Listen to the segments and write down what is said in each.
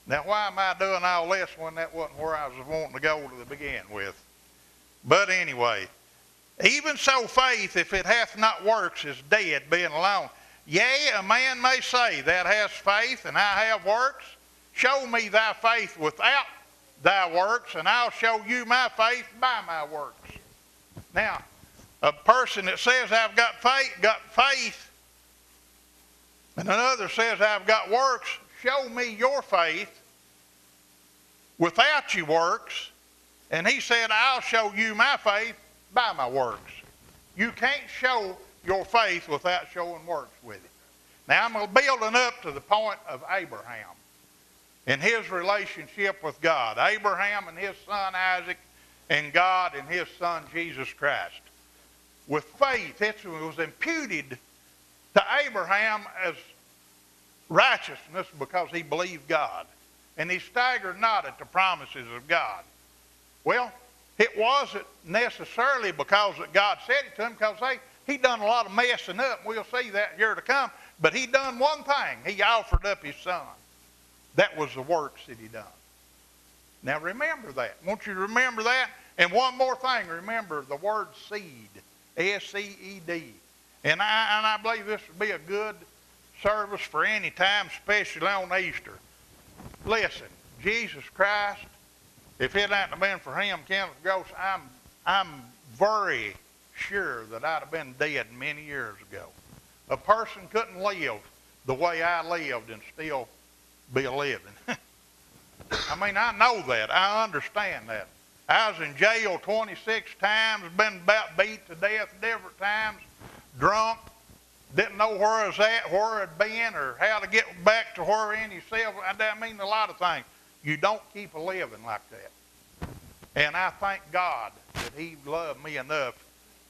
Now, why am I doing all this when that wasn't where I was wanting to go to begin with? But anyway, even so faith, if it hath not works, is dead, being alone. Yea, a man may say, thou hast faith, and I have works. Show me thy faith without thy works, and I'll show you my faith by my works. Now, a person that says, I've got faith, and another says, I've got works, show me your faith without your works. And he said, I'll show you my faith by my works. You can't show your faith without showing works with it. Now, I'm building up to the point of Abraham and his relationship with God. Abraham and his son Isaac, and God and his son Jesus Christ. With faith, it was imputed to Abraham as righteousness because he believed God. And he staggered not at the promises of God. Well, it wasn't necessarily because that God said it to him, because he done a lot of messing up. We'll see that here to come. But he done one thing. He offered up his son. That was the works that he done. Now remember that. I want you to remember that. And one more thing. Remember the word seed. S-E-E-D. And I believe this would be a good service for any time, especially on Easter. Listen, Jesus Christ, if it hadn't been for him, Kenneth Gross, I'm very sure that I'd have been dead many years ago. A person couldn't live the way I lived and still be living. I mean, I know that. I understand that. I was in jail 26 times, been about beat to death different times, drunk, didn't know where I was at, where I'd been, or how to get back to where in yourself. I mean, a lot of things. You don't keep a living like that. And I thank God that he loved me enough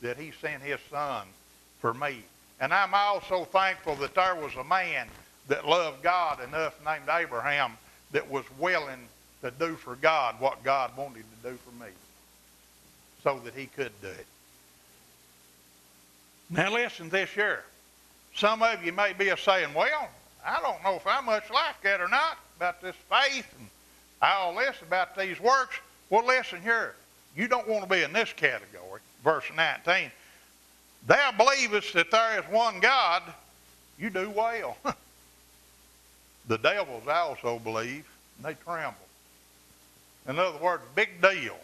that he sent his son for me. And I'm also thankful that there was a man that loved God enough named Abraham that was willing to do for God what God wanted to do for me so that he could do it. Now listen this year. Some of you may be saying, well, I don't know if I'm much like that or not about this faith and all this about these works. Well, listen here. You don't want to be in this category. Verse 19. Thou believest that there is one God. You do well. The devils also believe, and they tremble. In other words, big deal.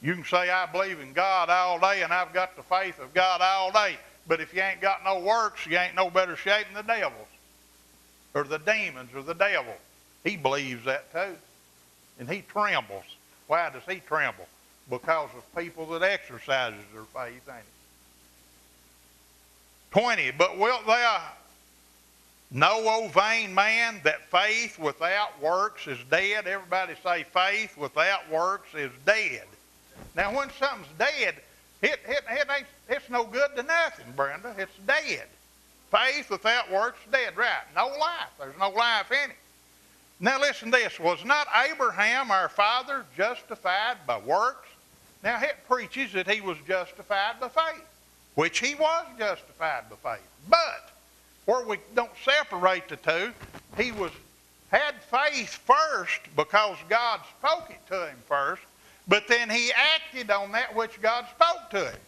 You can say, I believe in God all day, and I've got the faith of God all day. But if you ain't got no works, you ain't no better shape than the devils, or the demons, or the devil. He believes that too. And he trembles. Why does he tremble? Because of people that exercises their faith, ain't it? 20, but wilt thou know, O vain man, that faith without works is dead? Everybody say faith without works is dead. Now when something's dead, it's no good to nothing, Brenda. It's dead. Faith without works is dead, right? No life. There's no life in it. Now listen to this. Was not Abraham our father justified by works? Now it preaches that he was justified by faith, which he was justified by faith. But where we don't separate the two, he had faith first because God spoke it to him first, but then he acted on that which God spoke to him.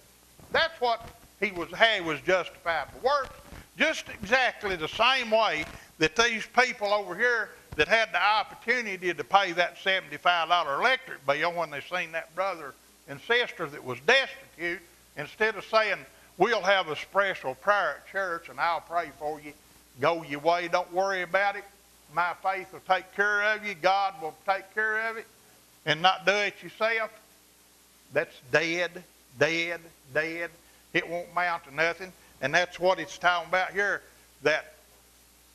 That's what how he was justified by works. Just exactly the same way that these people over here that had the opportunity to pay that $75 electric bill when they seen that brother and sister that was destitute, instead of saying, we'll have a special prayer at church and I'll pray for you, go your way, don't worry about it, my faith will take care of you, God will take care of it, and not do it yourself, that's dead, dead, dead. It won't amount to nothing. And that's what it's talking about here, that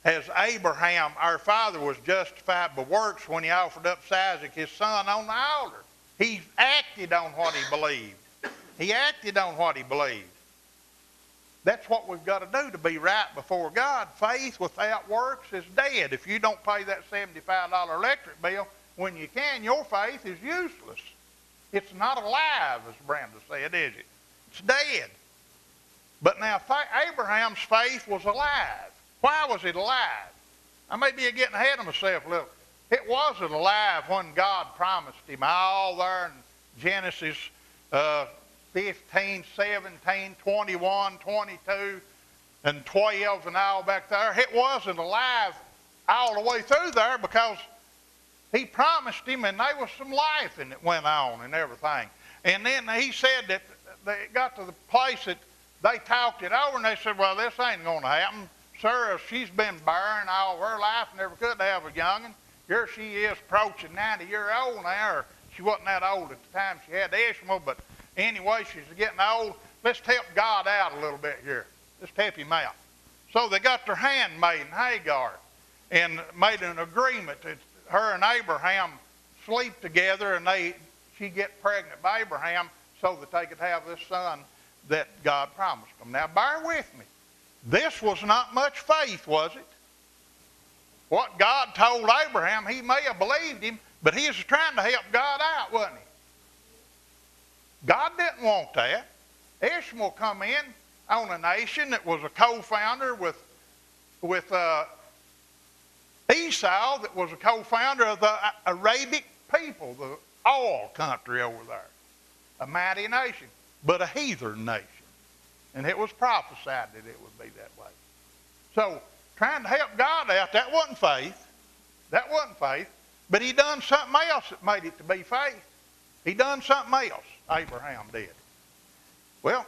as Abraham, our father, was justified by works when he offered up Isaac, his son, on the altar. He acted on what he believed. He acted on what he believed. That's what we've got to do to be right before God. Faith without works is dead. If you don't pay that $75 electric bill when you can, your faith is useless. It's not alive, as Brenda said, is it? It's dead. But now Abraham's faith was alive. Why was it alive? I may be getting ahead of myself a little. It wasn't alive when God promised him all there in Genesis 15, 17, 21, 22, and 12 and all back there. It wasn't alive all the way through there because he promised him, and there was some life in it went on and everything. And then he said that they got to the place that they talked it over, and they said, well, this ain't going to happen. Sir, she's been barren all her life, never could have a young'un. Here she is approaching 90 years old now, or she wasn't that old at the time she had Ishmael, but anyway, she's getting old. Let's help God out a little bit here. Let's help him out. So they got their handmaiden, Hagar, and made an agreement that her and Abraham sleep together, and she get pregnant by Abraham so that they could have this son that God promised them. Now, bear with me. This was not much faith, was it? What God told Abraham, he may have believed him, but he was trying to help God out, wasn't he? God didn't want that. Ishmael come in on a nation that was a co-founder with Esau, that was a co-founder of the Arabic people, the oil country over there. A mighty nation, but a heathen nation. And it was prophesied that it would be that way. So, trying to help God out, that wasn't faith. That wasn't faith. But he done something else that made it to be faith. He done something else, Abraham did. Well,